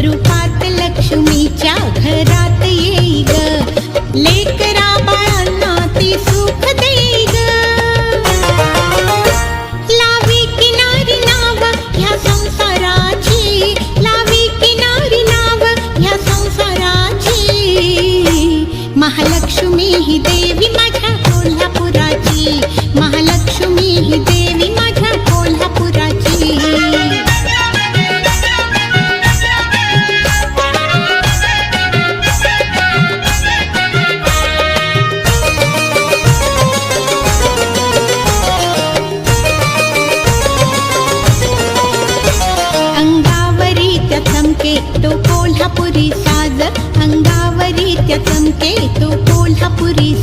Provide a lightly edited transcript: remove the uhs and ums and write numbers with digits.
रूपात लक्ष्मीच्या घरात येई ग, लेकरा बाळांना ती सुख देई ग. लावी किनारी नाव ह्या संसाराची, लावी किनारी नाव ह्या संसाराची. महालक्ष्मी ही देवी माझ्या कोल्हापुराची, महालक्ष्मी ही देवी माझ्या कोल्हापुराची. अंगावरी त्या चमके तो कोल्हापुरी साज, अंगावरी त्या चमके तो कोल्हापुरी